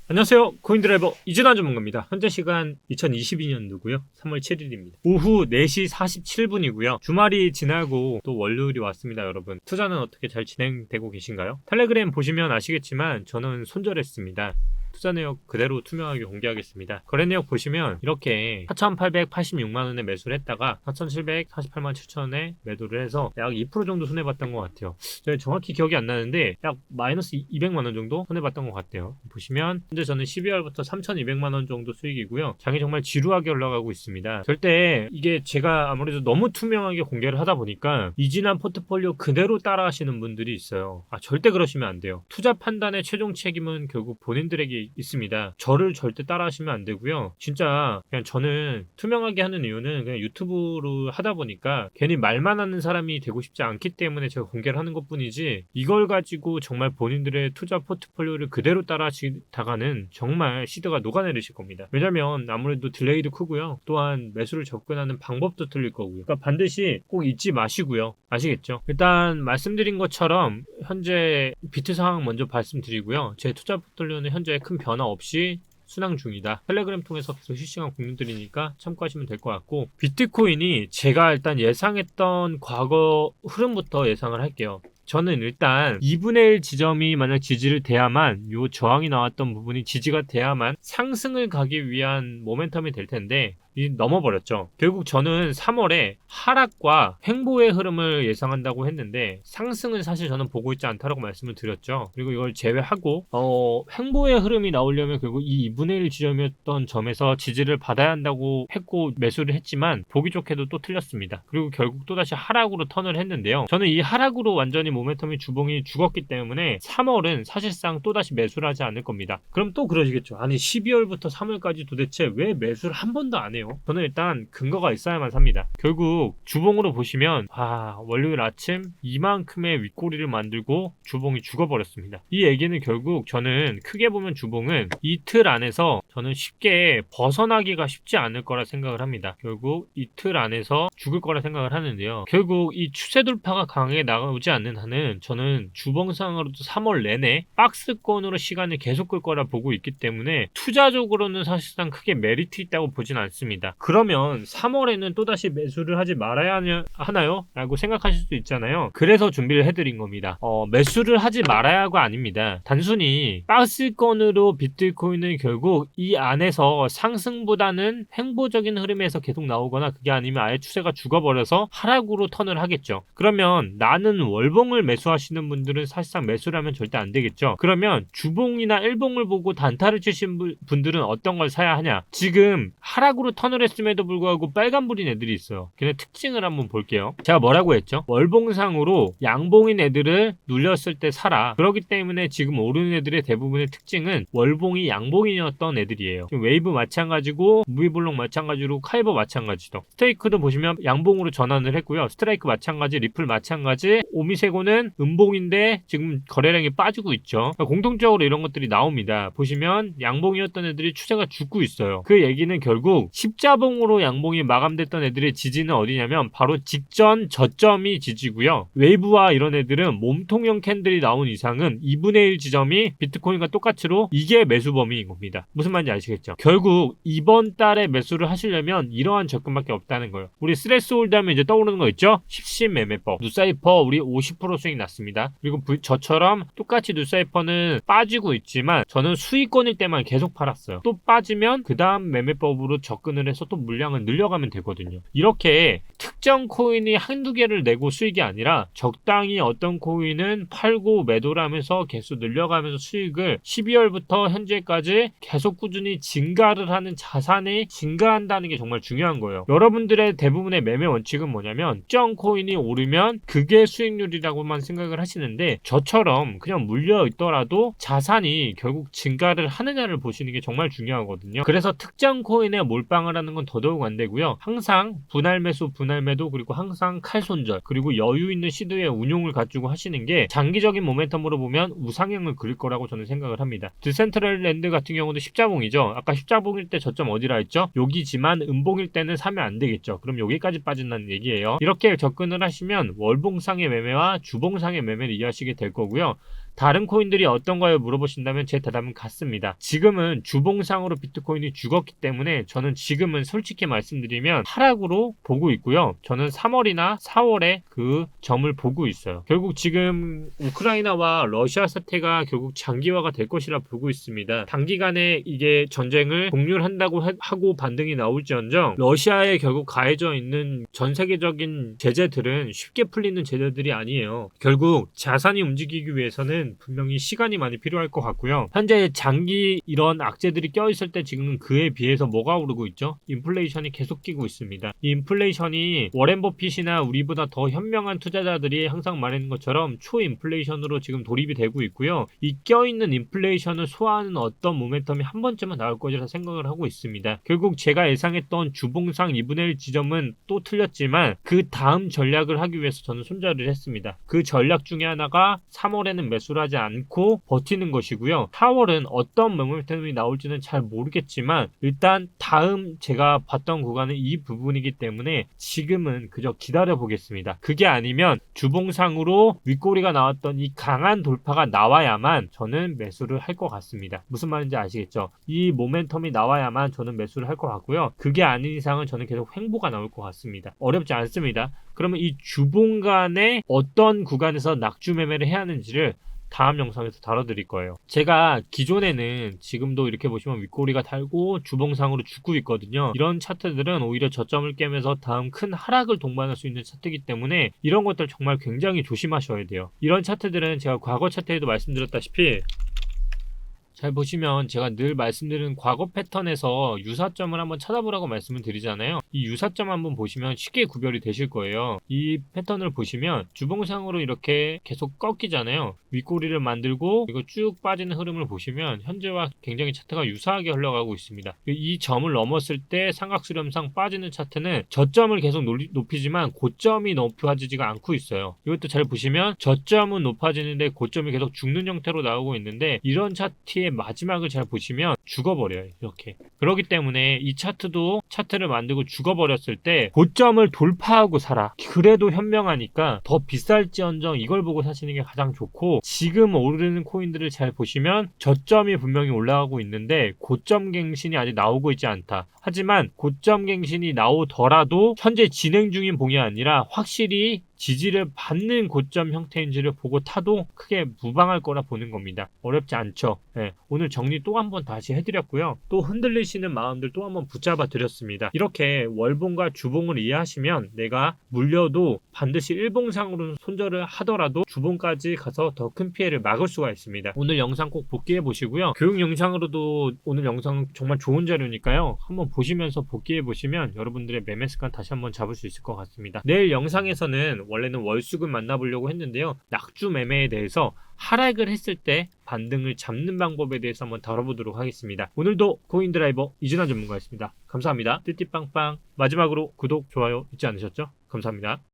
안녕하세요. 코인드라이버 이준환 전문가입니다. 현재 시간 2022년도고요. 3월 7일입니다. 오후 4시 47분이고요. 주말이 지나고 또 월요일이 왔습니다, 여러분. 투자는 어떻게 잘 진행되고 계신가요? 텔레그램 보시면 아시겠지만 저는 손절했습니다. 투자 내역 그대로 투명하게 공개하겠습니다. 거래 내역 보시면 이렇게 4,886만원에 매수를 했다가 4,748만 7천원에 매도를 해서 약 2% 정도 손해봤던 것 같아요. 제가 정확히 기억이 안 나는데 약 마이너스 200만원 정도 손해봤던 것 같아요. 보시면 현재 저는 12월부터 3,200만원 정도 수익이고요. 장이 정말 지루하게 올라가고 있습니다. 절대 이게 제가 아무래도 너무 투명하게 공개를 하다 보니까 이진한 포트폴리오 그대로 따라 하시는 분들이 있어요. 절대 그러시면 안 돼요. 투자 판단의 최종 책임은 결국 본인들에게 있습니다. 저를 절대 따라 하시면 안 되고요. 진짜 그냥 저는 투명하게 하는 이유는 그냥 유튜브로 하다 보니까 괜히 말만 하는 사람이 되고 싶지 않기 때문에 제가 공개를 하는 것 뿐이지, 이걸 가지고 정말 본인들의 투자 포트폴리오를 그대로 따라 하시다가는 정말 시드가 녹아내리실 겁니다. 왜냐면 아무래도 딜레이도 크고요. 또한 매수를 접근하는 방법도 틀릴 거고요. 그러니까 반드시 꼭 잊지 마시고요. 아시겠죠? 일단 말씀드린 것처럼 현재 비트 상황 먼저 말씀드리고요. 제 투자 포트폴리오는 현재 큰 변화 없이 순항 중이다. 텔레그램 통해서 계속 실시간 공유 드리니까 참고하시면 될 것 같고, 비트코인이 제가 일단 예상했던 과거 흐름부터 예상을 할게요. 저는 일단 2분의 1 지점이 만약 지지를 돼야만, 요 저항이 나왔던 부분이 지지가 돼야만 상승을 가기 위한 모멘텀이 될 텐데 넘어버렸죠. 결국 저는 3월에 하락과 횡보의 흐름을 예상한다고 했는데 상승은 사실 저는 보고 있지 않다라고 말씀을 드렸죠. 그리고 이걸 제외하고 횡보의 흐름이 나오려면 결국 이 2분의 1 지점이었던 점에서 지지를 받아야 한다고 했고 매수를 했지만 보기 좋게도 또 틀렸습니다. 그리고 결국 또다시 하락으로 턴을 했는데요. 저는 이 하락으로 완전히 모멘텀이 주봉이 죽었기 때문에 3월은 사실상 또다시 매수를 하지 않을 겁니다. 그럼 또 그러시겠죠. 아니 12월부터 3월까지 도대체 왜 매수를 한 번도 안 해요? 저는 일단 근거가 있어야만 삽니다. 결국 주봉으로 보시면 월요일 아침 이만큼의 윗꼬리를 만들고 주봉이 죽어버렸습니다. 이 얘기는 결국 저는 크게 보면 주봉은 이틀 안에서 저는 쉽게 벗어나기가 쉽지 않을 거라 생각을 합니다. 결국 이틀 안에서 죽을 거라 생각을 하는데요. 결국 이 추세 돌파가 강하게 나오지 않는 한은 저는 주봉상으로도 3월 내내 박스권으로 시간을 계속 끌 거라 보고 있기 때문에 투자적으로는 사실상 크게 메리트 있다고 보진 않습니다. 그러면 3월에는 또다시 매수를 하지 말아야 하나요? 라고 생각하실 수 있잖아요. 그래서 준비를 해드린 겁니다. 매수를 하지 말아야가 아닙니다. 단순히 박스권으로 비트코인은 결국 이 안에서 상승보다는 횡보적인 흐름에서 계속 나오거나 그게 아니면 아예 추세가 죽어버려서 하락으로 턴을 하겠죠. 그러면 나는 월봉을 매수하시는 분들은 사실상 매수를 하면 절대 안 되겠죠. 그러면 주봉이나 일봉을 보고 단타를 치신 분들은 어떤 걸 사야 하냐? 지금 하락으로 턴을 했음에도 불구하고 빨간불인 애들이 있어요. 걔네 특징을 한번 볼게요. 제가 뭐라고 했죠? 월봉상으로 양봉인 애들을 눌렸을 때 사라. 그렇기 때문에 지금 오르는 애들의 대부분의 특징은 월봉이 양봉인이었던 애들이에요. 지금 웨이브 마찬가지고 무비블록 마찬가지로 카이버 마찬가지도, 스테이크도 보시면 양봉으로 전환을 했고요. 스트라이크 마찬가지, 리플 마찬가지, 오미세고는 음봉인데 지금 거래량이 빠지고 있죠. 그러니까 공통적으로 이런 것들이 나옵니다. 보시면 양봉이었던 애들이 추세가 죽고 있어요. 그 얘기는 결국 십자봉으로 양봉이 마감됐던 애들의 지지는 어디냐면 바로 직전 저점이 지지고요. 웨이브와 이런 애들은 몸통형 캔들이 나온 이상은 2분의 1 지점이 비트코인과 똑같이로 이게 매수 범위인 겁니다. 무슨 말인지 아시겠죠? 결국 이번 달에 매수를 하시려면 이러한 접근밖에 없다는 거예요. 우리 스트레스홀드 하면 이제 떠오르는 거 있죠? 10신 매매법. 누사이퍼 우리 50% 수익 났습니다. 그리고 저처럼 똑같이 누사이퍼는 빠지고 있지만 저는 수익권일 때만 계속 팔았어요. 또 빠지면 그 다음 매매법으로 접근을 해서 또 물량을 늘려가면 되거든요. 이렇게 특정 코인이 한두 개를 내고 수익이 아니라 적당히 어떤 코인은 팔고 매도를 하면서 계속 늘려가면서 수익을 12월부터 현재까지 계속 꾸준히 증가를 하는 자산이 증가한다는 게 정말 중요한 거예요. 여러분들의 대부분의 매매 원칙은 뭐냐면 특정 코인이 오르면 그게 수익률이라고만 생각을 하시는데 저처럼 그냥 물려 있더라도 자산이 결국 증가를 하느냐를 보시는 게 정말 중요하거든요. 그래서 특정 코인에 몰빵을 하는 건 더더욱 안 되고요. 항상 분할 매수, 분할 매도, 그리고 항상 칼 손절, 그리고 여유 있는 시드의 운용을 가지고 하시는 게 장기적인 모멘텀으로 보면 우상향을 그릴 거라고 저는 생각을 합니다. 드센트럴랜드 같은 경우도 십자봉이죠. 아까 십자봉일 때 저점 어디라 했죠? 여기지만 음봉일 때는 사면 안 되겠죠. 그럼 여기까지 빠진다는 얘기예요. 이렇게 접근을 하시면 월봉상의 매매와 주봉상의 매매를 이해하시게 될 거고요. 다른 코인들이 어떤가요? 물어보신다면 제 대답은 같습니다. 지금은 주봉상으로 비트코인이 죽었기 때문에 저는 지금은 솔직히 말씀드리면 하락으로 보고 있고요. 저는 3월이나 4월에 그 점을 보고 있어요. 결국 지금 우크라이나와 러시아 사태가 결국 장기화가 될 것이라 보고 있습니다. 단기간에 이게 전쟁을 종료한다고 하고 반등이 나올지언정 러시아에 결국 가해져 있는 전 세계적인 제재들은 쉽게 풀리는 제재들이 아니에요. 결국 자산이 움직이기 위해서는 분명히 시간이 많이 필요할 것 같고요. 현재 장기 이런 악재들이 껴있을 때 지금 그에 비해서 뭐가 오르고 있죠? 인플레이션이 계속 끼고 있습니다. 이 인플레이션이 워렌 버핏이나 우리보다 더 현명한 투자자들이 항상 말하는 것처럼 초인플레이션으로 지금 돌입이 되고 있고요. 이 껴있는 인플레이션을 소화하는 어떤 모멘텀이 한 번쯤은 나올 것이라 생각을 하고 있습니다. 결국 제가 예상했던 주봉상 2분의 1 지점은 또 틀렸지만 그 다음 전략을 하기 위해서 저는 손절을 했습니다. 그 전략 중에 하나가 3월에는 매수를 하지 않고 버티는 것이고요. 4월은 어떤 모멘텀이 나올지는 잘 모르겠지만 일단 다음 제가 봤던 구간은 이 부분이기 때문에 지금은 그저 기다려 보겠습니다. 그게 아니면 주봉상으로 윗꼬리가 나왔던 이 강한 돌파가 나와야만 저는 매수를 할 것 같습니다. 무슨 말인지 아시겠죠? 이 모멘텀이 나와야만 저는 매수를 할 것 같고요. 그게 아닌 이상은 저는 계속 횡보가 나올 것 같습니다. 어렵지 않습니다. 그러면 이 주봉간에 어떤 구간에서 낙주 매매를 해야 하는지를 다음 영상에서 다뤄드릴 거예요. 제가 기존에는 지금도 이렇게 보시면 윗꼬리가 달고 주봉상으로 죽고 있거든요. 이런 차트들은 오히려 저점을 깨면서 다음 큰 하락을 동반할 수 있는 차트이기 때문에 이런 것들 정말 굉장히 조심하셔야 돼요. 이런 차트들은 제가 과거 차트에도 말씀드렸다시피 잘 보시면 제가 늘 말씀드리는 과거 패턴에서 유사점을 한번 찾아보라고 말씀을 드리잖아요. 이 유사점 한번 보시면 쉽게 구별이 되실 거예요. 이 패턴을 보시면 주봉상으로 이렇게 계속 꺾이잖아요. 윗꼬리를 만들고 이거 쭉 빠지는 흐름을 보시면 현재와 굉장히 차트가 유사하게 흘러가고 있습니다. 이 점을 넘었을 때 삼각수렴상 빠지는 차트는 저점을 계속 높이지만 고점이 높아지지가 않고 있어요. 이것도 잘 보시면 저점은 높아지는데 고점이 계속 죽는 형태로 나오고 있는데 이런 차트의 마지막을 잘 보시면 죽어버려요. 이렇게. 그렇기 때문에 이 차트도 차트를 만들고 죽어버렸을 때 고점을 돌파하고 살아. 그래도 현명하니까 더 비쌀지언정 이걸 보고 사시는 게 가장 좋고 지금 오르는 코인들을 잘 보시면 저점이 분명히 올라가고 있는데 고점 갱신이 아직 나오고 있지 않다. 하지만 고점 갱신이 나오더라도 현재 진행 중인 봉이 아니라 확실히 지지를 받는 고점 형태인지를 보고 타도 크게 무방할 거라 보는 겁니다. 어렵지 않죠. 네, 오늘 정리 또 한 번 다시 해드렸고요. 또 흔들리시는 마음들 또 한 번 붙잡아 드렸습니다. 이렇게 월봉과 주봉을 이해하시면 내가 물려도 반드시 일봉상으로 손절을 하더라도 주봉까지 가서 더 큰 피해를 막을 수가 있습니다. 오늘 영상 꼭 복귀해 보시고요. 교육 영상으로도 오늘 영상 정말 좋은 자료니까요. 한번 보시면서 복귀해 보시면 여러분들의 매매 습관 다시 한번 잡을 수 있을 것 같습니다. 내일 영상에서는 원래는 월수금 만나보려고 했는데요. 낙주 매매에 대해서 하락을 했을 때 반등을 잡는 방법에 대해서 한번 다뤄보도록 하겠습니다. 오늘도 코인드라이버 이준환 전문가였습니다. 감사합니다. 띠띠빵빵. 마지막으로 구독, 좋아요 잊지 않으셨죠? 감사합니다.